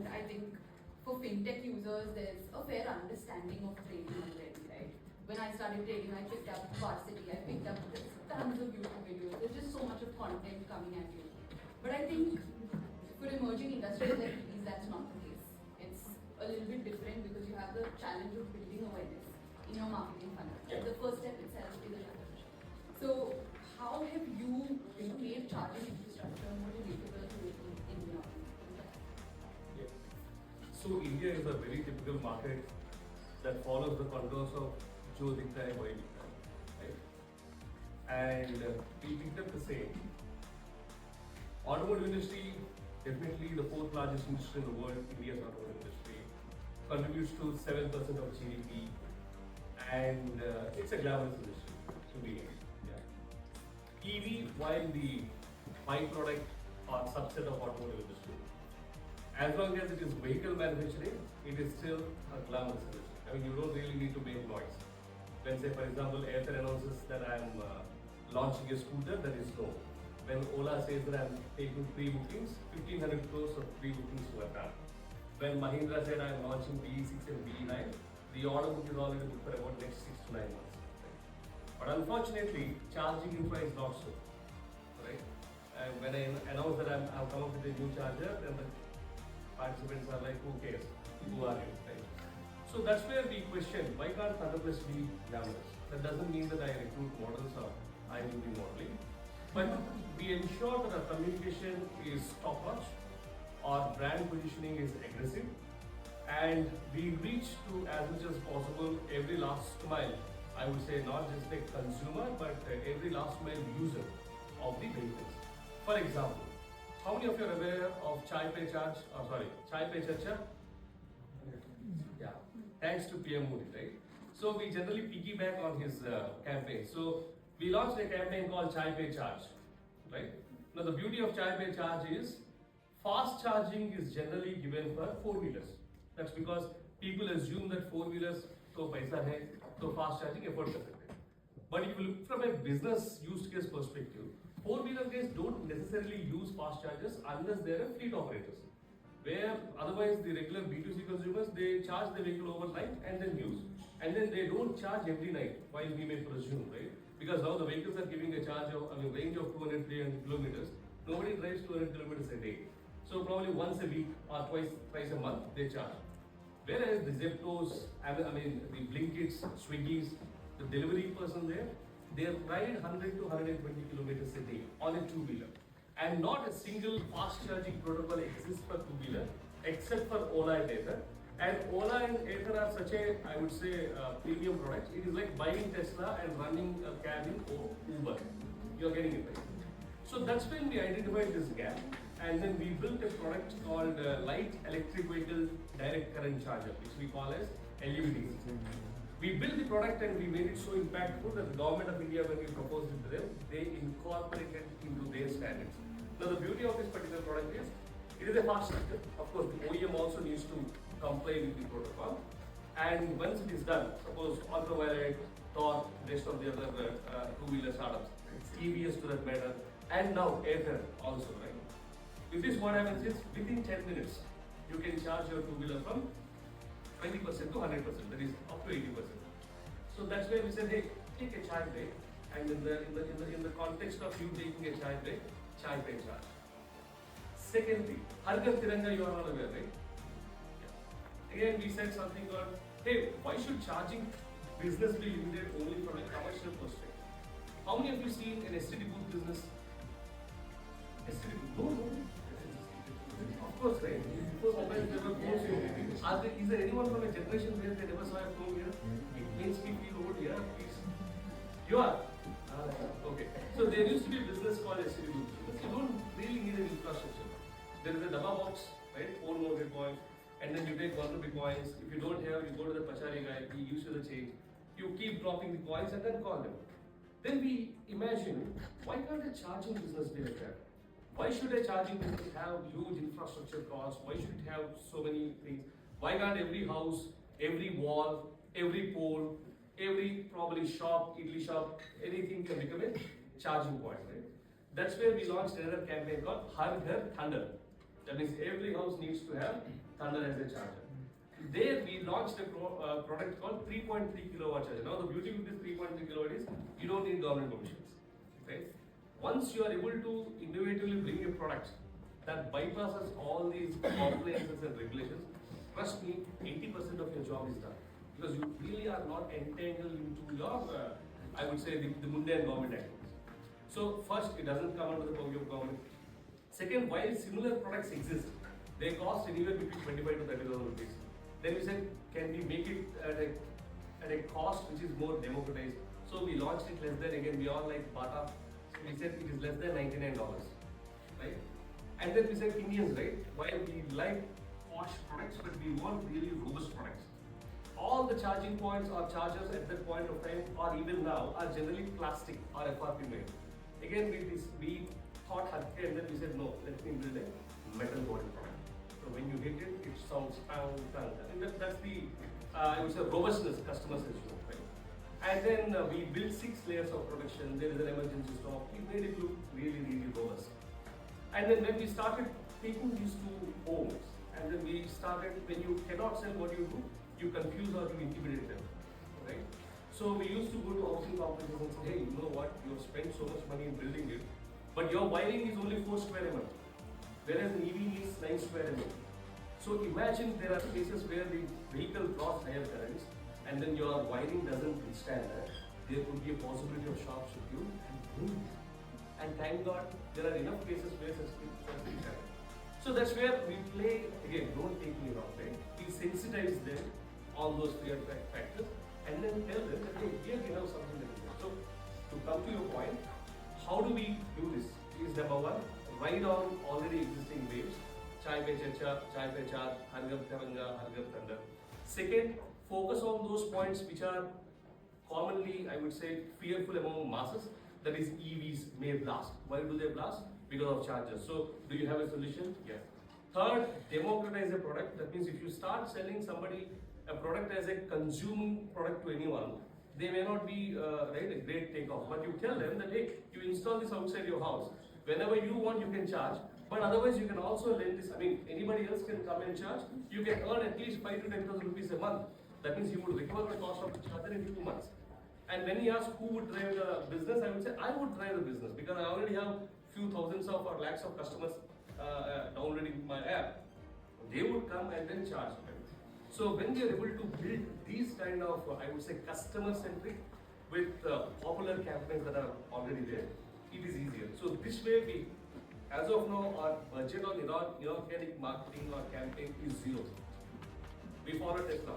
and I think for fintech users, there's a fair understanding of trading already, right? When I started trading, I picked up Varsity, I picked up tons of YouTube videos. There's just so much of content coming at you. But I think for emerging industries like these, that's not the case. It's a little bit different because you have the challenge of building awareness in your marketing funnel. The first step itself is a challenge. So how have you made charging infrastructure more relatable to India? Yeah. So India is a very typical market that follows the contours of Jo Dikta hai Wahi Dikta hai, right? And we picked up the same. Automotive industry, definitely the fourth largest industry in the world, India's automotive industry, contributes to 7% of GDP, and it's a glamorous industry to be in. Yeah. EV, while the byproduct or subset of automotive industry, as long as it is vehicle manufacturing, it is still a glamorous industry. I mean, you don't really need to make noise. When, say, for example, Airtel announces that I am launching a scooter, that is no. When Ola says that I am taking pre-bookings, 1500 crores of pre-bookings were done. When Mahindra said I am launching BE6 and BE9, the order book is already booked for about next 6 to 9 months. Right? But unfortunately, charging infra is not so. Right? And when I announce that I've come up with a new charger, then the participants are like, who cares? Who are you? Right? So that's where we question, why can't ThunderPlus be glamorous? That doesn't mean that I recruit models or I will be modeling. But we ensure that our communication is top-notch, our brand positioning is aggressive, and we reach to as much as possible every last mile. I would say not just the consumer, but every last mile user of the vehicles. For example, how many of you are aware of Chai Pe Charge? Chai Pe Chacha? Yeah, thanks to PM Modi, right? So we generally piggyback on his campaign. So we launched a campaign called Chai Pe Charge, right? Now the beauty of Chai Pe Charge is fast charging is generally given for four-wheelers. That's because people assume that four-wheelers to paisa hai, to fast charging afford kar sakte. But if you look from a business use case perspective, four-wheeler guys don't necessarily use fast chargers unless they are fleet operators. Where otherwise the regular B2C consumers, they charge the vehicle overnight and then use. And then they don't charge every night, while we may presume, right? Because now the vehicles are giving a charge of, range of 200, 300 kilometers. Nobody drives 200 kilometers a day. So probably once a week or twice a month, they charge. Whereas the Zeptos, the Blinkits, Swiggies, the delivery person there, they ride 100 to 120 kilometers a day on a two-wheeler. And not a single fast charging protocol exists for two-wheeler except for Ola and Ather. And Ola and Ather are such a, I would say, premium product. It is like buying Tesla and running a cab in Uber. You're getting it right. So that's when we identified this gap, and then we built a product called Light Electric Vehicle Direct Current Charger, which we call as LUVD. We built the product and we made it so impactful that the government of India, when we proposed it to them, they incorporated it into their standards. Now the beauty of this particular product is, it is a fast charger. Of course, the OEM also needs to comply with the protocol. And once it is done, suppose Ultraviolet, Torque, rest of the other two-wheeler startups, TVS to that matter, and now Ather also, right? With this, what happens is, within 10 minutes, you can charge your two-wheeler from 20% to 100%, that is up to 80%. So that's where we said, hey, take a chai break, and in the context of you taking a chai break, Chai Pe Charge. Secondly, Har Ghar Tiranga, you are all aware, right? Yeah. Again, we said something called, hey, why should charging business be limited only from a commercial perspective? How many of you seen an STD booth business? STD booth? No. Of course, right? Before mobile never goes here. Is there anyone from a generation where they never saw a phone here? It means we feel old here, please. You are? Okay. So there used to be a business called STD booth business. You don't really need an infrastructure. There is a dabba box, right? 4 more coins. And then you take 1 rupee coins. If you don't have, you go to the pachari guy, he gives you the change. You keep dropping the coins and then call them. Then we imagine, why can't a charging business be like that? Why should a charging business have huge infrastructure costs? Why should it have so many things? Why can't every house, every wall, every pole, every probably shop, idli shop, anything can become a charging point, right? That's where we launched another campaign called Har Ghar Thunder. That means every house needs to have Thunder has a charger. There we launched a product called 3.3 kilowatt charger. Now the beauty with this 3.3 kilowatt is you don't need government permissions, right? Once you are able to innovatively bring a product that bypasses all these compliances and regulations, trust me, 80% of your job is done. Because you really are not entangled into your, I would say, the mundane government activities. So first, it doesn't come under the purview of government. Second, while similar products exist, they cost anywhere between 25 to 30,000 rupees. Then we said, can we make it at a cost which is more democratized? So we launched it less than, again, we all like Bata. So we said it is less than $99, right? And then we said Indians, right? While we like posh products, but we want really robust products. All the charging points or chargers at that point of time, or even now, are generally plastic or FRP made. Again, we thought healthcare, and then we said no, let me build a metal body product. So when you hit it, it sounds pound. I mean that's the I would say robustness customers assume, right? And then we built 6 layers of production. There is an emergency stop. We made it look really, really robust. And then when we started taking these to homes, and then we started, when you cannot sell, what do? You confuse or you intimidate them, right? So we used to go to housing complexes and say, hey, you know what? You have spent so much money in building it, but your wiring is only 4 square mm, whereas an EV is 9 square mm. So imagine there are cases where the vehicle draws higher currents, and then your wiring doesn't withstand that. There could be a possibility of short circuit and boom. And thank God there are enough cases where such things happen. So that's where we play, again, don't take me wrong, right? We sensitize them on those fear factors and then tell them that, hey, here we have something like this. So to come to your point, how do we do this? Is number one, ride on already existing waves. Chai pe chacha, chai pe charge, hargar taranga, hargar thunder. Second, focus on those points which are commonly, I would say, fearful among masses. That is EVs may blast. Why do they blast? Because of chargers. So, do you have a solution? Yes. Third, democratize a product. That means if you start selling somebody a product as a consuming product to anyone, they may not be right, a great takeoff. But you tell them that, hey, you install this outside your house. Whenever you want, you can charge. But otherwise, you can also lend this. I mean, anybody else can come and charge. You can earn at least 5 to 10,000 rupees a month. That means you would recover the cost of the charger in 2 months. And when he asks who would drive the business, I would say I would drive the business because I already have few thousands of or lakhs of customers downloading my app. They would come and then charge me. So when we are able to build these kind of, I would say, customer-centric with popular campaigns that are already there, it is easier. So this way, we, as of now, our budget on inorganic marketing or campaign is 0. We follow Tesla.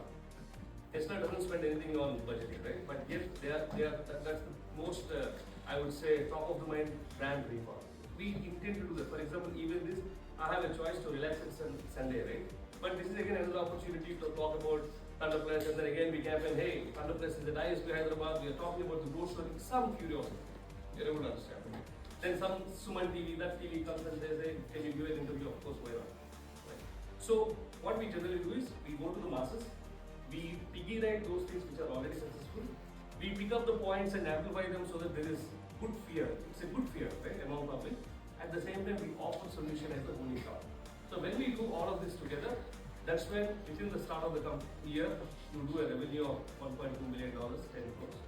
Tesla doesn't spend anything on budgeting, right? But yes, that's the most, I would say, top of the mind brand recall. We intend to do that. For example, even this, I have a choice to relax on Sunday, right? But this is again another opportunity to talk about ThunderPlus, and then again we campaign, hey, ThunderPlus is at ISB Hyderabad, we are talking about the growth story, some curiosity. You're able to understand. Then some Suman TV, that TV comes and they say, can you give an interview? Of course, why not? Right. So what we generally do is, we go to the masses, we piggy write those things which are already successful. We pick up the points and amplify them so that there is good fear. It's a good fear, right, among public. At the same time, we offer solution as a only shop. So when we do all of this together, that's when within the start of the year, you do a revenue of $1.2 million, 10 crores.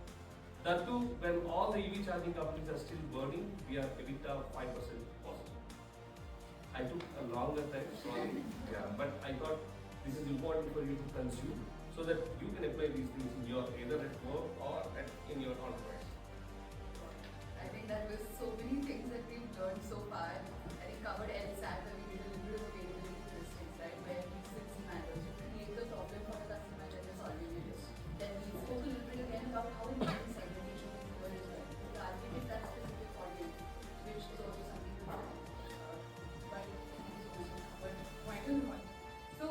That too, when all the EV charging companies are still burning, we are EBITDA 5% positive. I took a longer time, sorry, but I thought this is important for you to consume so that you can apply these things in your either at work or in your enterprise. I think that was so many things that we've learned so far. I think covered LSAT, where we did a little bit of availability statistics, right? Where these 6 matters. You create the problem for the customer and you're solving it. Then we spoke a little bit again about how important segmentation is here as well. The argument that specific audience, which is also something to do. But quite a lot. So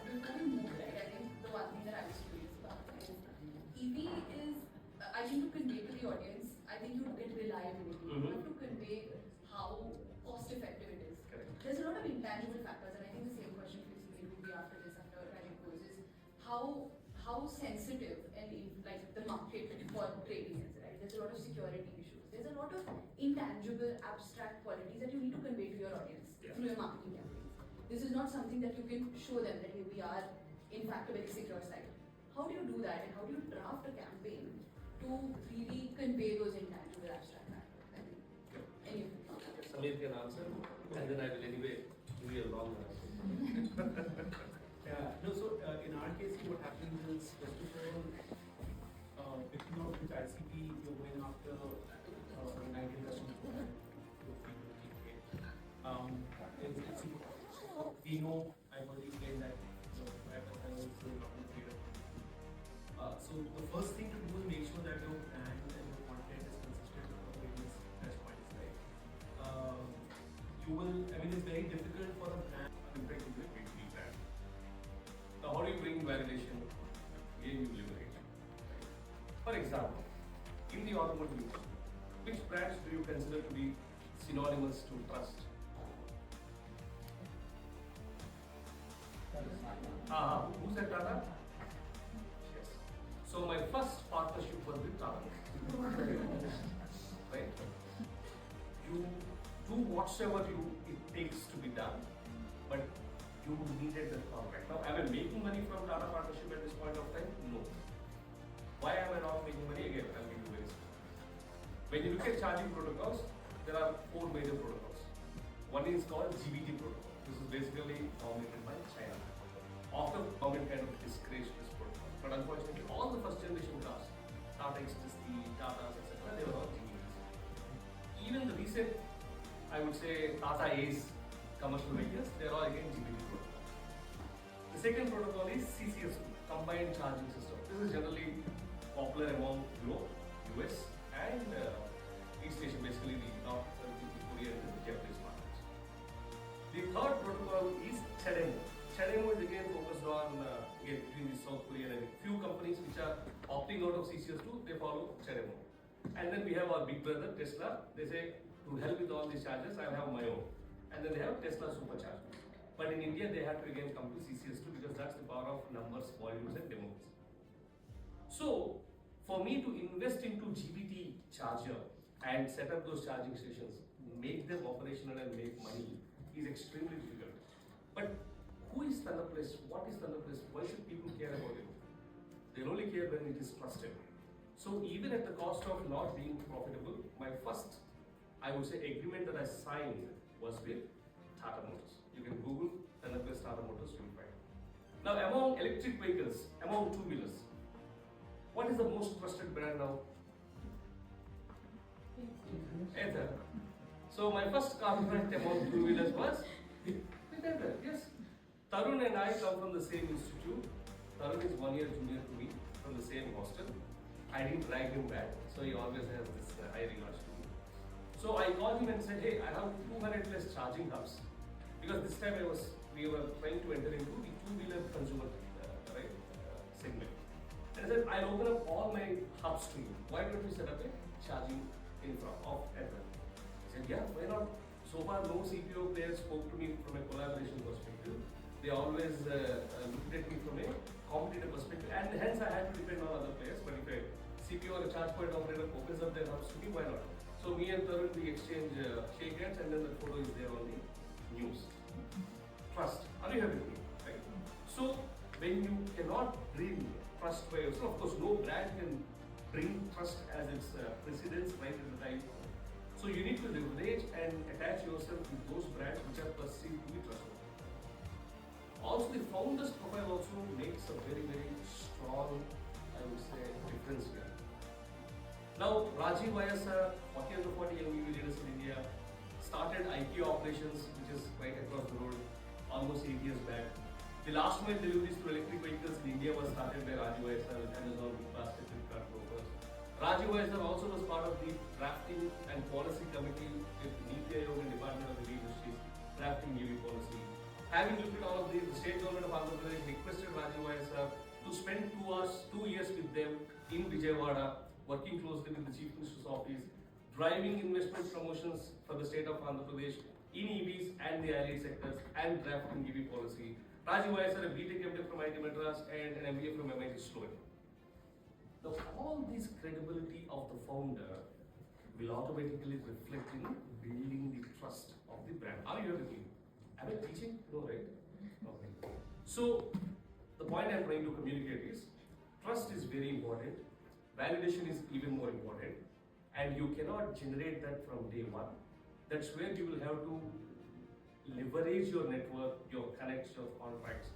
before we move, right, I think the one thing that I was curious about is EV is, I think to convey to the audience, I think you get reliability. You have to convey how cost effective it is. Correct. There's a lot of intangible factors, and I think the same question basically would be after this, after Rajeev goes, is how sensitive and like the market for trading is, right? There's a lot of security issues. There's a lot of intangible, abstract qualities that you need to convey to your audience through your marketing campaigns. This is not something that you can show them that we are in fact a very secure site. How do you do that, and how do you draft a campaign to really convey those intangible abstract matters? I mean, any of you? Samir can answer, and then I will anyway give you a long answer. Yeah, no, so in our case, what happens is, first of all, picking out which ICP you're going after, 90 customers, we know, I've already explained that, so the first thing to do is make sure that your brand and your content is consistent with various touch points, right? You will, I mean, it's very difficult for a brand to bring to the big brand. Now, how do you bring validation? Again, you leverage. For example, in the automotive industry, which brands do you consider to be synonymous to trust? Who said Tata? Yes. So my first partnership was with Tata. Right? You do whatsoever it takes to be done, but you needed the contract. Now, am I making money from Tata partnership at this point of time? No. Why am I not making money? Again, I'll give you very simple. When you look at charging protocols, there are 4 major protocols. One is called GBT protocol. This is basically dominated by China. After government kind of discouraged this protocol. But unfortunately, all the first generation cars, Tata Express, Tatas, etc., they were all GBTs. Even the recent, I would say, Tata Ace commercial vehicles, they are all again GBT protocol. The second protocol is CCS, Combined Charging System. This is generally popular among Europe, US, and East Asia, basically the North, Korea, and the Japanese markets. The third protocol is CHAdeMO. CHAdeMO is again focused on again between the South Korean and few companies which are opting out of CCS2, they follow CHAdeMO. And then we have our big brother Tesla. They say, to help with all these chargers, I'll have my own. And then they have Tesla Supercharger. But in India, they have to again come to CCS2 because that's the power of numbers, volumes, and demos. So, for me to invest into GBT charger and set up those charging stations, make them operational and make money is extremely difficult. But who is ThunderPlus? What is ThunderPlus? Why should people care about it? They'll only care when it is trusted. So even at the cost of not being profitable, my first, I would say, agreement that I signed was with Tata Motors. You can Google ThunderPlus Tata Motors, you will find. Now among electric vehicles, among two-wheelers, what is the most trusted brand now? Ether. So my first contract among two-wheelers was with Ether, yes. Tarun and I come from the same institute. Tarun is 1 year junior to me, from the same hostel. I didn't drag him back, so he always has this high regards to me. So I called him and said, hey, I have 200 plus charging hubs. Because this time we were trying to enter into the two-wheeler consumer segment. And I said, I'll open up all my hubs to you. Why don't we set up a charging infra of Ether? He said, yeah, why not? So far, no CPO players spoke to me from a collaboration perspective. They always looked at me from a competitive perspective, and hence I had to depend on other players. But if a CPO or a charge point operator opens up their hubs to me, why not? So me and Tarun, we exchange shake hands, and then the photo is there on the news. Trust. Are you with me? Right? So when you cannot bring trust by yourself, of course, no brand can bring trust as its precedence right at the time. So you need to leverage and attach yourself with those brands which are perceived to be trustworthy. Also, the founder's profile also makes a very, very strong, I would say, difference here. Now, Rajeev YSR, 40 of the 40 MBB leaders in India, started IKEA operations, which is right across the road, almost 8 years back. The last mile deliveries to electric vehicles in India was started by Rajeev YSR with Amazon, Plastic, Flipkart, Brokers. Rajeev YSR also was part of the drafting and policy committee with Niti Aayog and Department of Heavy Industries, drafting EV policy. Having looked at all of these, the state government of Andhra Pradesh requested Rajeev YSR to spend 2 years with them in Vijayawada, working closely with the Chief Minister's office, driving investment promotions for the state of Andhra Pradesh in EVs and the allied sectors, and drafting EV policy. Rajeev YSR, a BTech MTech from IT Madras and an MBA from MIT Sloan. Now, all this credibility of the founder will automatically reflect in building the trust of the brand. Are you with me? Am I teaching? No, right? Okay. So, the point I'm trying to communicate is trust is very important, validation is even more important, and you cannot generate that from day one. That's where you will have to leverage your network, your connects, your contacts,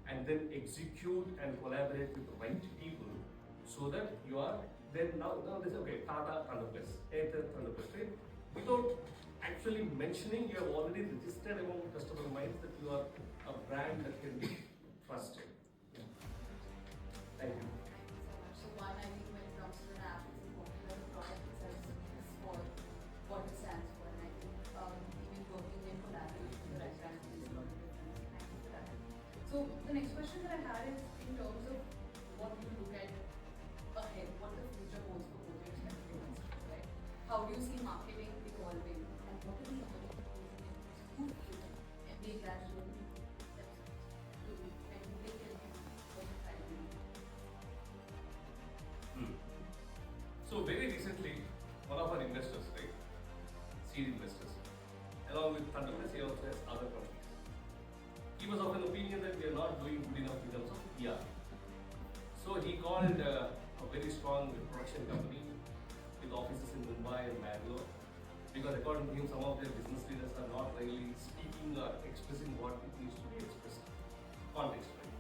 and then execute and collaborate with the right people so that you are then now this okay, Tata ThunderPlus, Aether ThunderPlus, right? Without actually mentioning, you have already registered among customer minds that you are a brand that can be trusted. Thank you. So one, I think when it comes to an app, it's important that the product itself is for what it stands for. And I think even working in collaboration with the right brand makes a lot of difference. Thank you for that. So the next question that I had is in terms of what you look at ahead, what the future holds for both your respective businesses, right? How do you see marketing evolving, and what are the opportunities in MBA graduate steps to kind of take it what you're trying to do? So very recently, one of our investors, right, seed investors, along with ThunderPlus, he also has other companies. He was of an opinion that we are not doing good enough in terms of PR. So he called a very strong production company with offices in Mumbai and Bangalore, because according to him, some of their business leaders are not really speaking or expressing what it needs to be expressed. Context, right?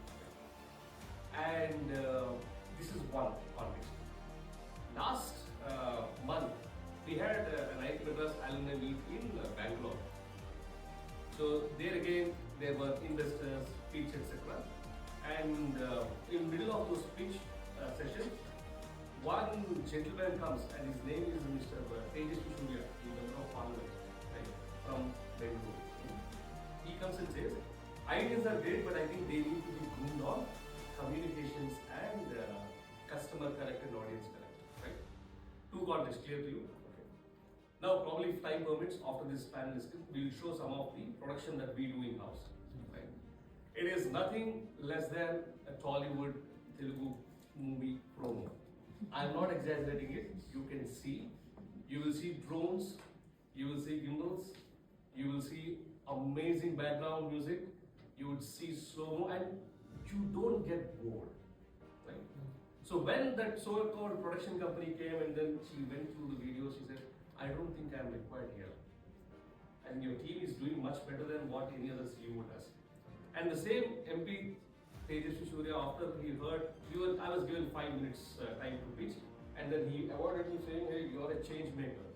And this is one context. Last month, we had an IIT Madras alumni meet in Bangalore. So there again, there were investors, pitch, etc. And in middle of those pitch sessions, one gentleman comes and his name is Mr. Tejas Vishuria, the member of parliament, right, from Bangalore. He comes and says, ideas are great, but I think they need to be groomed on communications and customer connect and audience connect, right? Two contexts, clear to you? Okay. Now, probably if time permits, after this panel is done, we will show some of the production that we do in-house, right? It is nothing less than a Tollywood Telugu movie promo. I am not exaggerating it. You can see. You will see drones. You will see gimbals. You will see amazing background music. You would see slow-mo, and you don't get bored, right? So when that so-called production company came and then she went through the videos, she said, I don't think I am required here. And your team is doing much better than what any other CEO does. And the same MP Tejas Vishuria, after he heard, I was given 5 minutes time to pitch, and then he awarded me saying, hey, you are a change maker.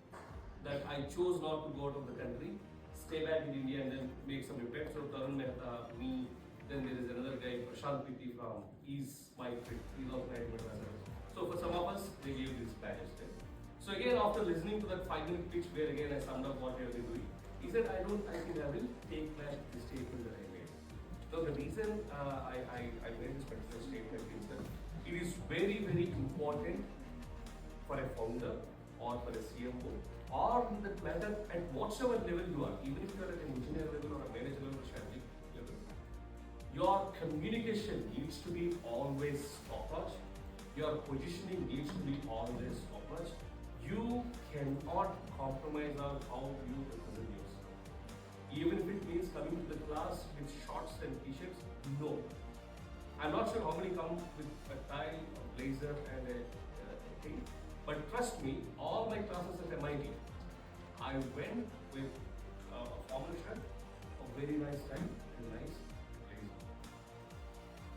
That I chose not to go out of the country, stay back in India and then make some impact. So Tarun Mehta, me, then there is another guy, Prashant Pitti from, he's my friend, he's also my advisor. So for some of us, they gave this badges. Right? So again, after listening to that 5-minute pitch, where again I summed up what they were doing, he said, I think I will take back the statement that I made. So the reason I made this particular statement is that it is very, very important for a founder or for a CMO or in that matter at whatsoever level you are, even if you are at an engineer level or a manager level or strategic level, your communication needs to be always top-notch. Your positioning needs to be always top-notch. You cannot compromise on how you represent yourself. Even if it means coming to the class with shorts and t-shirts, no. I'm not sure how many come with a tie, a blazer and a thing. But trust me, all my classes at MIT, I went with a formal shirt, a very nice tie and a nice blazer.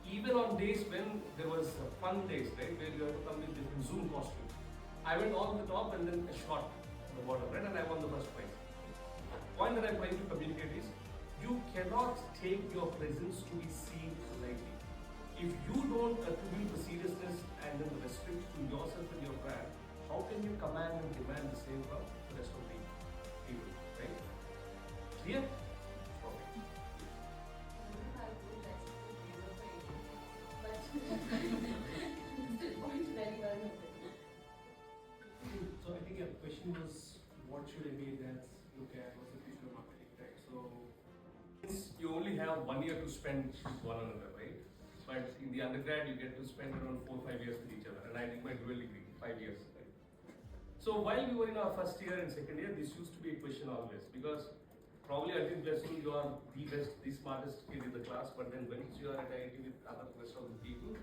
Even on days when there was fun days, right, where you have to come with different Zoom costumes, I went all the top and then a short at the bottom, right, and I won the first prize. The point that I'm trying to communicate is, you cannot take your presence to be seen lightly. If you don't attribute the seriousness and then the respect to yourself and your brand, how can you command and demand the same from the rest of the people, right? Clear? Okay. So I think the question was, what should MBA grads look at? What's the future of marketing, right? So since you only have 1 year to spend with one another, right? But in the undergrad, you get to spend around 4 or 5 years with each other. And I did my dual degree, 5 years. Right? So while we were in our first year and second year, this used to be a question always. Because Probably until plus two you are the best, the smartest kid in the class, but then once you are at IIT with other rest of the people,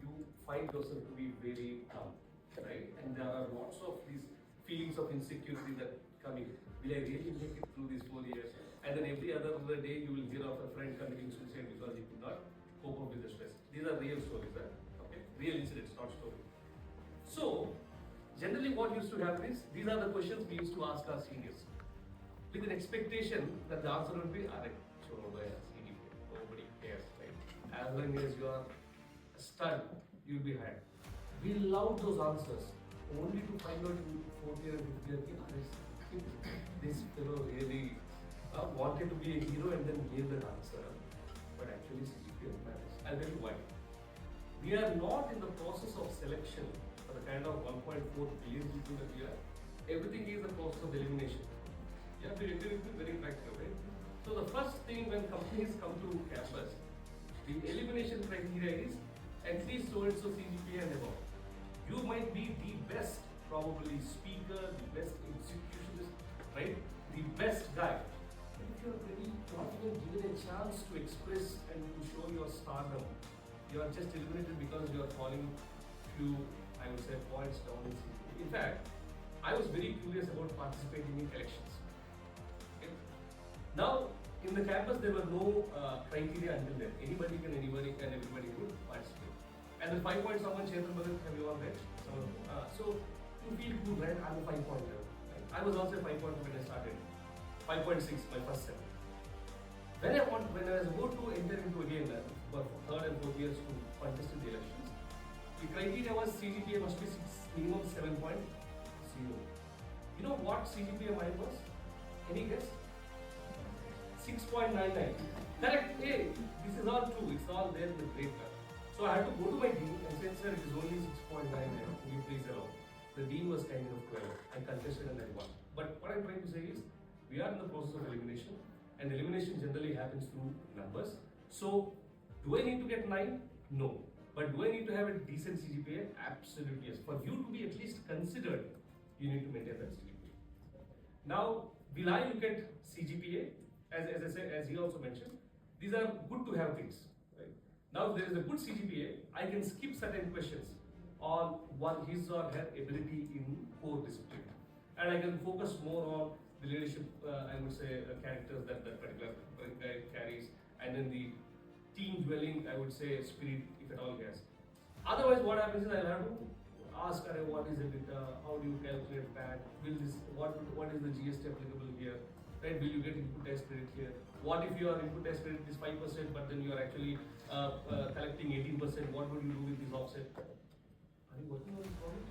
you find yourself to be very dumb, right? And there are lots of these feelings of insecurity that come in. Will I really make it through these 4 years? And then every other day you will hear of a friend committing suicide because he could not cope up with the stress. These are real stories, right? Okay? Real incidents, not stories. So, generally what used to happen is, these are the questions we used to ask our seniors. With an expectation that the answer would be, "Arey, choro bhai, CDP, nobody cares, right? As long as you are a stud, you'll be hired." We love those answers, only to find out in 4th year and 5th year, "Arey, this fellow really wanted to be a hero and then gave that answer." But actually CGPA matters. I'll tell you why. We are not in the process of selection for the kind of 1.4 billion people that we are. Everything is a process of elimination. You have to be very practical, right? So the first thing when companies come to campus, the elimination criteria is at least so-and-so CGPA and above. You might be the best, probably speaker, the best executionist, right? The best guy. But if you're very not even given a chance to express and to show your stardom, you are just eliminated because you are falling few, I would say, points down in CGPA. In fact, I was very curious about participating in elections. Okay? Now, in the campus, there were no criteria until then. Anybody and everybody could participate. And the 5 point someone, Chetan Bhagat, have you all read? So, you feel good, right? I'm a 5.0. Right? I was also a 5.0 when I started. 5.6, my first sem. When I was about to enter into again for 3rd and 4th years to contest in the elections, the criteria was CGPA must be minimum 7.0. You know what CGPA mine was? Any guess? 6.99. Correct. Hey, this is all true. It's all there in the grade card. So I had to go to my dean and say, "Sir, it is only 6.99. Could you please allow?" The dean was kind of 12. I contested and I won. But what I'm trying to say is, we are in the process of elimination, and elimination generally happens through numbers. So, do I need to get 9? No. But do I need to have a decent CGPA? Absolutely yes. For you to be at least considered, you need to maintain that CGPA. Now, will I look at CGPA? As I said, as he also mentioned, these are good to have things. Right? Now, if there is a good CGPA, I can skip certain questions on his or her ability in core discipline, and I can focus more on the leadership, I would say, characters that particular guy carries, and then the team dwelling, I would say, spirit, if at all he has. Otherwise, what happens is I'll have to ask, what is it? How do you calculate that? Will this? What is the GST applicable here? Right? Will you get input tax credit here? What if your input tax credit is 5%, but then you are actually collecting 18%? What would you do with this offset? Are you working on this problem?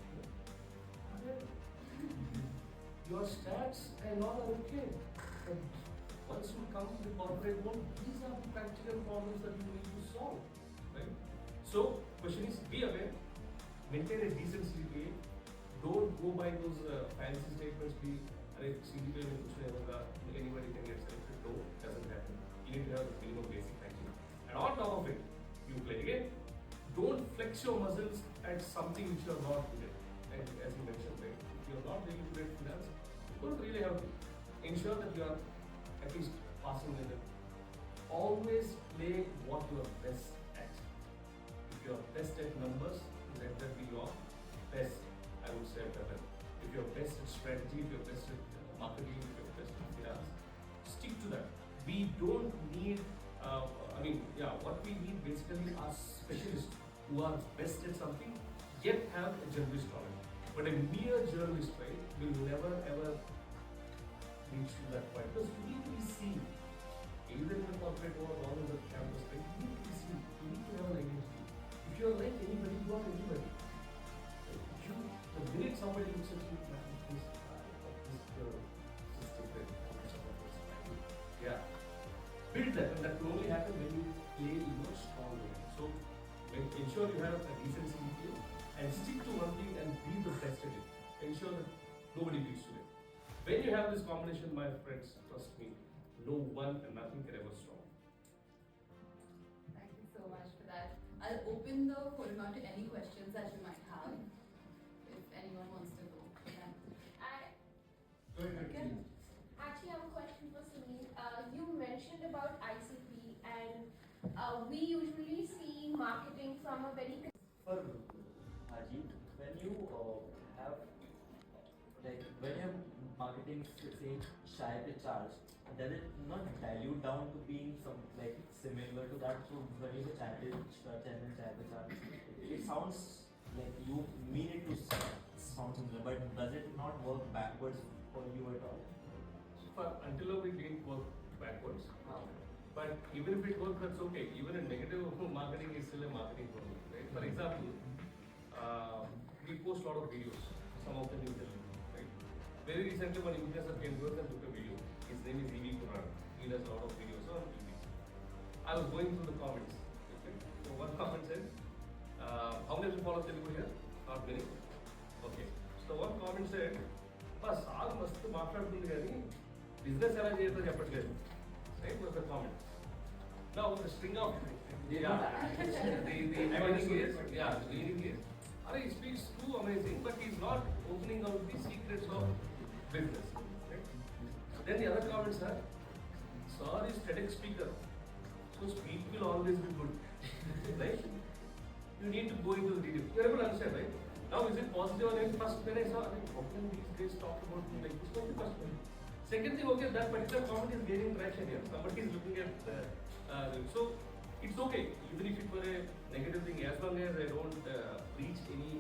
Your stats and all are okay. But once you come to the corporate world, these are the practical problems that you need to solve. Right? So, question is, be aware, maintain a decent CGPA, don't go by those fancy statements, CGPA में कुछ नहीं होगा, anybody can get selected. No, doesn't happen. You need to have the minimum basic hygiene. And on top of it, you play again. Don't flex your muscles at something which you are not good at. And as you mentioned, right, if you are not really good at finance, you don't really have to ensure that you are at least passing with it. Always play what you are best at. If you are best at numbers, let that be your best, I would say, weapon. If you are best at strategy, if you are best at marketing, if you are best at finance, stick to that. We don't need, what we need basically are specialists who are best at something, yet have a generalist knowledge. But a mere journalist, right, will never ever reach to that point, because you need to be seen. Either in the corporate world or in the campus, right, you need to be seen. You need to have an identity. If you are like anybody, you are anybody. The minute somebody looks at you, man, this stupid, yeah. Build that, and that will only happen when you play in your strong way. So, ensure you have a decent CGPA and stick to one thing and be the best at it. Ensure that nobody beats you there. When you have this combination, my friends, trust me, no one and nothing can ever stop. Thank you so much for that. I'll open the forum now to any questions that you might have. If anyone wants to go. Actually, I have a question for Sunil. we usually see marketing from a very For Ajit, when you have when you're marketing, say shy pe charge, does it not dilute down to being some similar to that? So when you say chai pe charge and then chai pe charge, it sounds like you mean it to sound similar, but does it not work backwards for you at all? Until now, we didn't work backwards. But even if it works, that's okay. Even a negative marketing is still a marketing problem, right? For example, we post a lot of videos, some of them in Telugu, right? Very recently, one influencer came to us and took a video. His name is EV Kuran. He does a lot of videos on EVs. I was going through the comments. Okay? So one comment said, how many of you follow Telugu here? Not many. Okay. So one comment said, sir మస్తు మాట్లాడుతుంది కానీ business ఎలా చేయొద్దో చెప్పట్లేదు. Right, was the comment. Now the string of the meaning is, he speaks too amazing, but he's not opening out the secrets of business. Right? Then the other comments are, sir is TEDx speaker, so speech will always be good. Right? You need to go into the details. You are able to understand, right? Now is it positive or negative? First when I saw, how can these guys talk about things like this? Was the first one. Second thing, okay, that particular comment is gaining traction here. Somebody is looking at so it's okay, even if it were a negative thing, as long as I don't reach any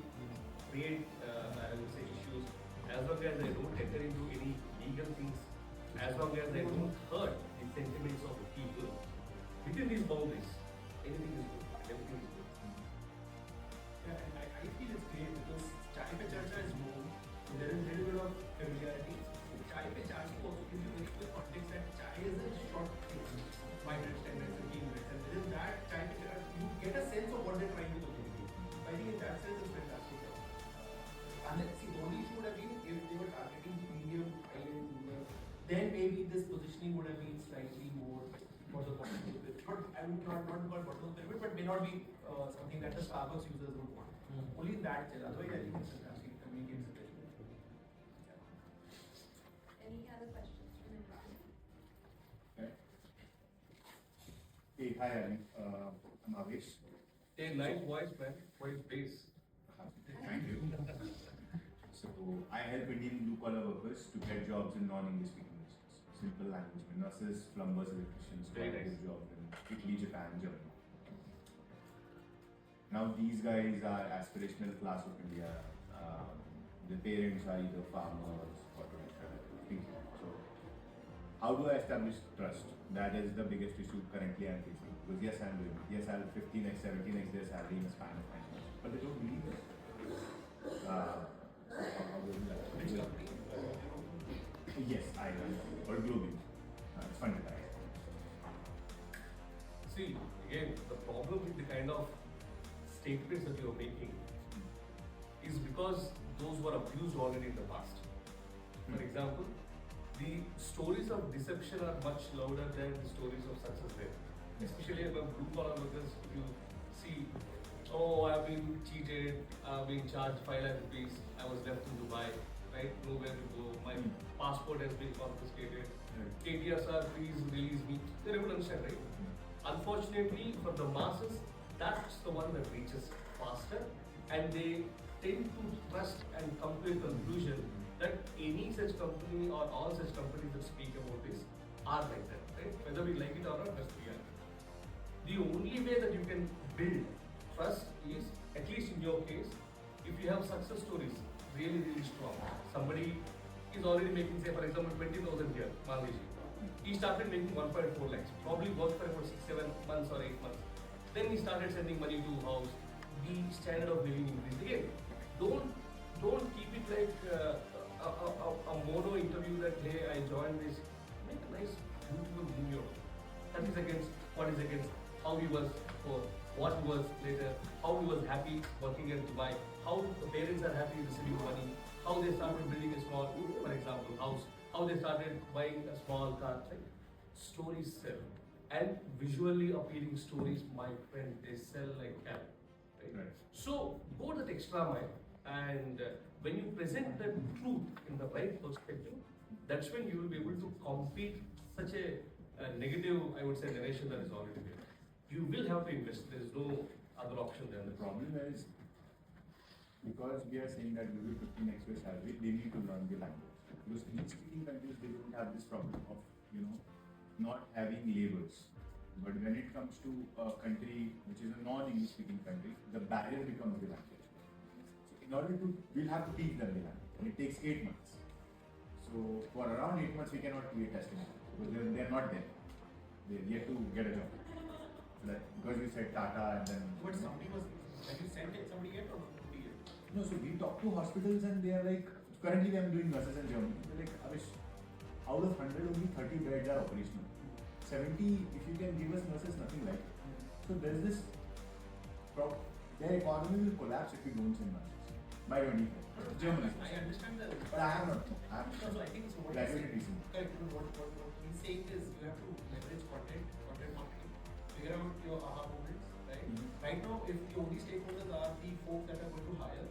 create I would say issues, as long as I don't enter into any legal things, as long as I don't hurt the sentiments of the people within these boundaries, anything is good. Everything is good. Yeah, and I feel it's great because chai pe charcha is known, so there is a little bit of familiarity. Chai pe charcha also gives you very clear context that chai is a short thing, 5 minutes, 10 minutes, 15 minutes, and within that chai pe charcha, you get a sense of what they're trying to communicate. I think in that sense it's fantastic. And see, the only issue would have been if they were targeting premium, high-end users, then maybe this positioning would have been slightly more for the bottom of the pyramid. I would not call bottom of the pyramid, but may not be something that the Starbucks users would want. Only in that sense. Otherwise, I think it's fantastic. Communicates it very well. Any other questions from anyone? Hey, hi, Arvind. I'm Avesh. A nice voice, man. Voice bass. Thank you. So, I help Indian blue-collar workers to get jobs in non-English speaking nations. Simple language, nurses, plumbers, electricians, Very get nice. jobs in Italy, Japan, Germany. Now, these guys are aspirational class of India. The parents are either farmers or things like that. So, how do I establish trust? That is the biggest issue currently I'm facing. Because yes, I'm doing it. Yes, I'll 15x, 17x their salary in a span of 9 months. But they don't believe it. Which company? Yes, I run or globally. It's funded by. See, again, the problem with the kind of statements that you're making is because those were abused already in the past. For example, the stories of deception are much louder than the stories of success there. Especially among blue collar workers, if you see, oh, I've been cheated, I've been charged 5 lakh rupees, I was left in Dubai, right? Nowhere to go, my passport has been confiscated, KTSR, please release me. They're able to understand, right? Unfortunately, for the masses, that's the one that reaches faster, and they tend to trust and come to a conclusion that any such company or all such companies that speak about this are like that, right? Whether we like it or not, that's the reality. The only way that you can build trust is, at least in your case, if you have success stories really, really strong. Somebody is already making, say, for example, 20,000 here, Mangeji. He started making 1.4 lakhs, probably worked for about 6-7 months or 8 months. Then he started sending money to house. The standard of living increased. Again, don't keep it like a mono interview that, hey, I joined this. Make a nice, beautiful video. That is against what is against how he was before, what he was later, how he was happy working at Dubai, how the parents are happy receiving money, how they started building a small, for example, house, how they started buying a small car. Right? Stories sell. And visually appealing stories, my friend, they sell like hell. Right? So go that extra mile, and when you present the truth in the right perspective, that's when you will be able to compete such a negative, I would say, narration that is already there. you will have to invest. There is no other option than The that. problem is, because we are saying that we will 15x your salary, they need to learn the language. Because English-speaking countries, they don't have this problem of, not having labels. But when it comes to a country which is a non-English speaking country, the barrier becomes the language. So in order to, we'll have to teach them the language. And it takes 8 months. So for around 8 months, we cannot create testimony. Because they're not there. They're yet to get a job. Because you said Tata and then... But somebody was, have you sent it somebody yet or nobody yet? No, so we talk to hospitals and they are like, currently I'm doing nurses in Germany. They're like, Avish, out of 100, only 30 beds are operational. 70, if you can give us nurses, nothing like. So there's this, their economy will collapse if we don't send nurses. By 25. Germany. I understand that. But I have not. I have So I think so what graduated he's saying, recently. correct, what he's saying is you have to leverage content marketing, figure out your aha moments, right? Right now, if the only stakeholders are the folks that are going to hire,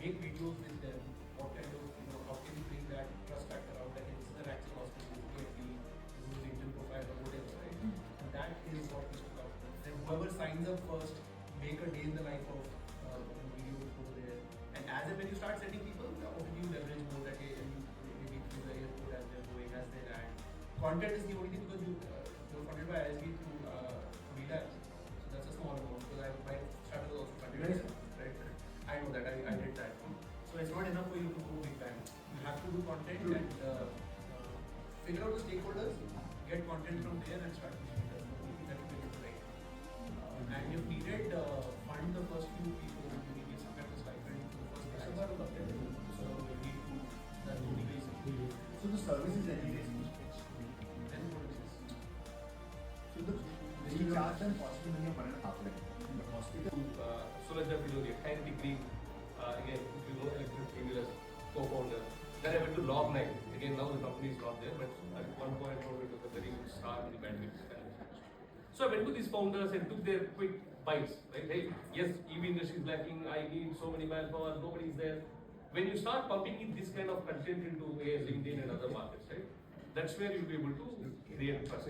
make videos with them, what kind of, how can you bring that trust factor out, that this is an actual hospital, this is the LinkedIn profile or whatever, right? And that is what we should talk about. Then whoever signs up first, make a day in the life of video over there. And as and when you start sending people, obviously you leverage more that hey, and you maybe through the airport as they're going, as they land. Content is the only thing because you're funded by ISB through Media. So that's a small amount because my startup was also funded by ISB, right? I know that, I did that. So it's not enough for you to go big bang. You have to do content and figure out the stakeholders, get content from there and start pushing it. That's the only thing that you can do right. And if needed, fund the first few people, you need some kind of stipend for the first batch. So we need to, that's the only reason. So the service is anyways. And what is this? So we charge them costing money of 1.5 lakh. The hospital. Sulajja Filoni, higher degree, again, if you know electric two-wheelers, co-founder. Then I went to Log 9. Again, now the company is not there, but at one point it was a very good start in the battery manufacturing. So I went to these founders and took their quick bites, right? Hey, yes, EV industry is lacking, I need so many manpower, nobody is there. When you start pumping in this kind of content into LinkedIn and other markets, right? That's where you'll be able to create trust.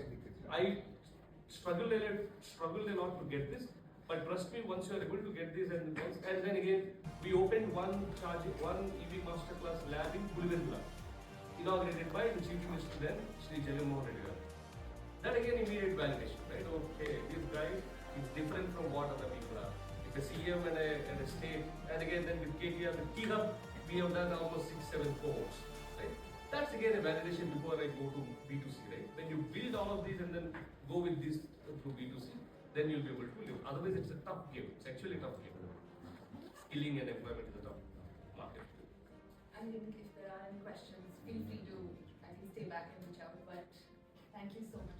I struggled a lot to get this, but trust me, once you are able to get this and then again, we opened one EV masterclass lab in Pulivendula, inaugurated by the Chief Minister then, Shri Jagannath Reddy garu. That again immediate validation, right? Okay, this guy is different from what other people are. If a CM and a state, and again then with KTR, with T-Hub, we have done almost 6-7 cohorts, right? That's again a validation before I go to B2C, right? When you build all of these and then go with this through B2C, then you'll be able to live. Otherwise, it's a tough game. It's actually a tough game. Skilling and employment is a tough market. I mean, if there are any questions, feel free to, I think, stay back and reach out. But thank you so much.